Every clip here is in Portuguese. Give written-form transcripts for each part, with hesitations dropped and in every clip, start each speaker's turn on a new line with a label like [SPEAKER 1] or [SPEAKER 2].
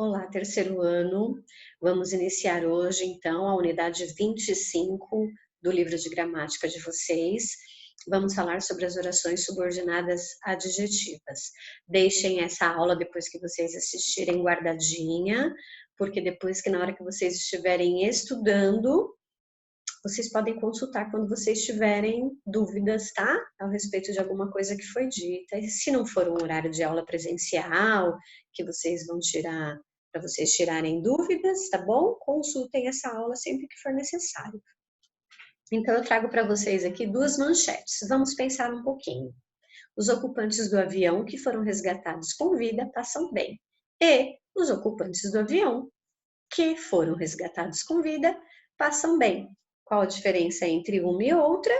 [SPEAKER 1] Olá, terceiro ano. Vamos iniciar hoje, então, a unidade 25 do livro de gramática de vocês. Vamos falar sobre as orações subordinadas adjetivas. Deixem essa aula, depois que vocês assistirem, guardadinha, porque depois que na hora que vocês estiverem estudando, vocês podem consultar quando vocês tiverem dúvidas, tá? A respeito de alguma coisa que foi dita. E se não for um horário de aula presencial, que vocês vão tirar, para vocês tirarem dúvidas, tá bom? Consultem essa aula sempre que for necessário. Então, eu trago para vocês aqui duas manchetes. Vamos pensar um pouquinho. Os ocupantes do avião que foram resgatados com vida passam bem. E os ocupantes do avião que foram resgatados com vida passam bem. Qual a diferença entre uma e outra?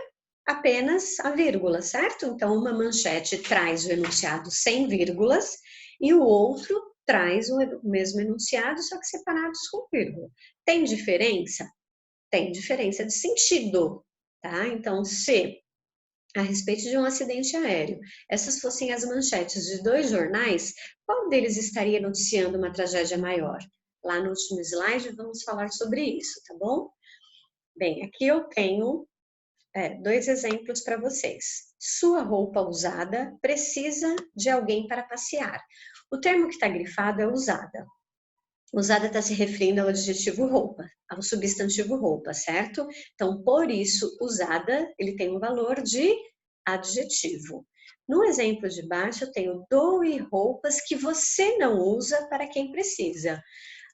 [SPEAKER 1] Apenas a vírgula, certo? Então, uma manchete traz o enunciado sem vírgulas e o outro traz o mesmo enunciado, só que separados com vírgula. Tem diferença? Tem diferença de sentido, tá? Então, se a respeito de um acidente aéreo, essas fossem as manchetes de dois jornais, qual deles estaria noticiando uma tragédia maior? Lá no último slide vamos falar sobre isso, tá bom? Bem, aqui eu tenho dois exemplos para vocês. Sua roupa usada precisa de alguém para passear. O termo que está grifado é usada. Usada está se referindo ao adjetivo roupa, ao substantivo roupa, certo? Então, por isso, usada, ele tem um valor de adjetivo. No exemplo de baixo, eu tenho doe roupas que você não usa para quem precisa.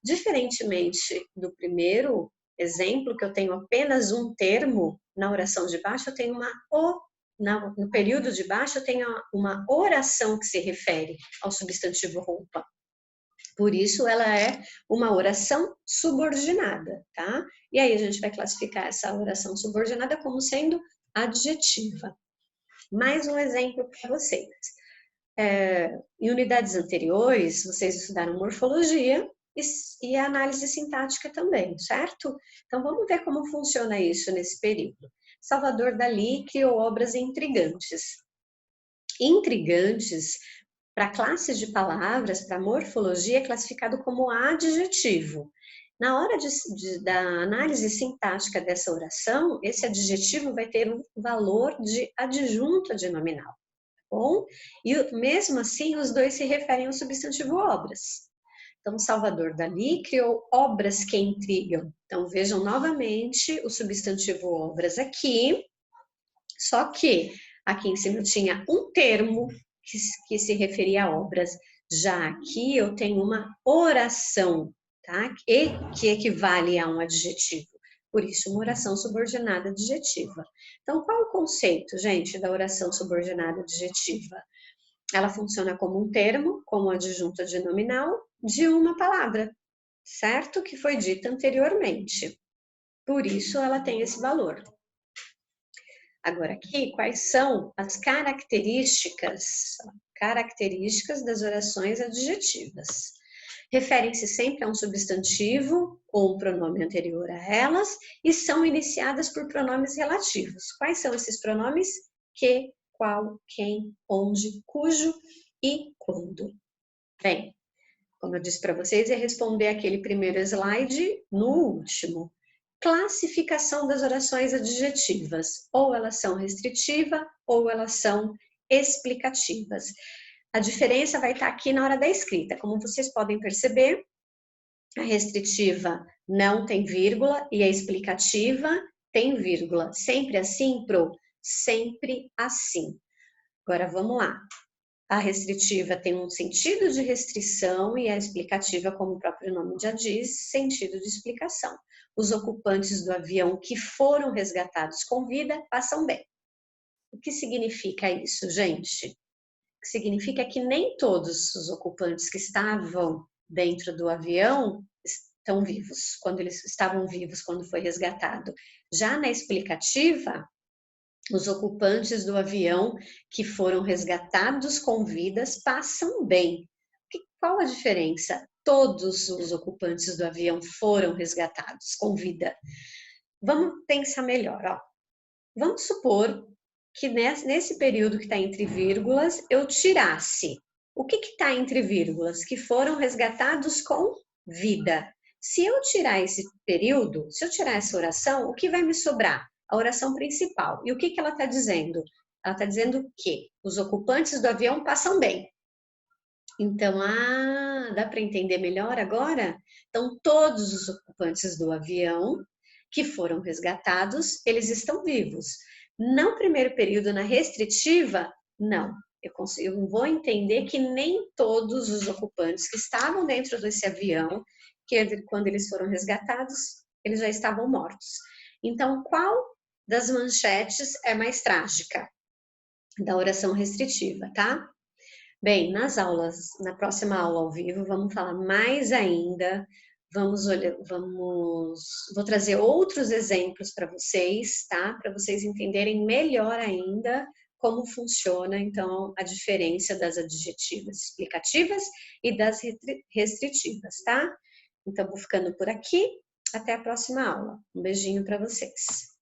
[SPEAKER 1] Diferentemente do primeiro exemplo, que eu tenho apenas um termo, na oração de baixo eu tenho no período de baixo eu tenho uma oração que se refere ao substantivo roupa. Por isso, ela é uma oração subordinada, tá? E aí a gente vai classificar essa oração subordinada como sendo adjetiva. Mais um exemplo para vocês. Em unidades anteriores, vocês estudaram morfologia e a análise sintática também, certo? Então, vamos ver como funciona isso nesse período. Salvador Dalí criou obras intrigantes. Intrigantes, para classes de palavras, para morfologia, é classificado como adjetivo. Na hora da análise sintática dessa oração, esse adjetivo vai ter um valor de adjunto adnominal. Bom, e mesmo assim os dois se referem ao substantivo obras. Então, Salvador Dalí criou obras que intrigam. Então, vejam novamente o substantivo obras aqui, só que aqui em cima eu tinha um termo que se referia a obras. Já aqui eu tenho uma oração, tá? Que equivale a um adjetivo. Por isso, uma oração subordinada adjetiva. Então, qual é o conceito, gente, da oração subordinada adjetiva? Ela funciona como um termo, como adjunto adnominal, de uma palavra, certo? Que foi dita anteriormente. Por isso, ela tem esse valor. Agora aqui, quais são as características das orações adjetivas? Referem-se sempre a um substantivo ou um pronome anterior a elas e são iniciadas por pronomes relativos. Quais são esses pronomes? Que, qual, quem, onde, cujo e quando. Bem, como eu disse para vocês, é responder aquele primeiro slide no último. Classificação das orações adjetivas. Ou elas são restritivas ou elas são explicativas. A diferença vai estar aqui na hora da escrita. Como vocês podem perceber, a restritiva não tem vírgula e a explicativa tem vírgula. Sempre assim, Pro? Sempre assim. Agora, vamos lá. A restritiva tem um sentido de restrição e a explicativa, como o próprio nome já diz, sentido de explicação. Os ocupantes do avião que foram resgatados com vida passam bem. O que significa isso, gente? Significa que nem todos os ocupantes que estavam dentro do avião estão vivos, quando eles estavam vivos quando foi resgatado. Já na explicativa, os ocupantes do avião que foram resgatados com vidas passam bem. Qual a diferença? Todos os ocupantes do avião foram resgatados com vida. Vamos pensar melhor, ó. Vamos supor que nesse período que está entre vírgulas, eu tirasse O que está entre vírgulas? Que foram resgatados com vida. Se eu tirar esse período, se eu tirar essa oração, o que vai me sobrar? A oração principal. E o que ela está dizendo? Ela está dizendo que os ocupantes do avião passam bem. Então, dá para entender melhor agora? Então, todos os ocupantes do avião que foram resgatados, eles estão vivos. No primeiro período, na restritiva, não. Eu vou entender que nem todos os ocupantes que estavam dentro desse avião, que quando eles foram resgatados, eles já estavam mortos. Então, qual das manchetes é mais trágica? Da oração restritiva, tá? Bem, na próxima aula ao vivo, vamos falar mais ainda. Vou trazer outros exemplos para vocês, tá? Para vocês entenderem melhor ainda como funciona, então, a diferença das adjetivas explicativas e das restritivas, tá? Então, vou ficando por aqui. Até a próxima aula. Um beijinho para vocês.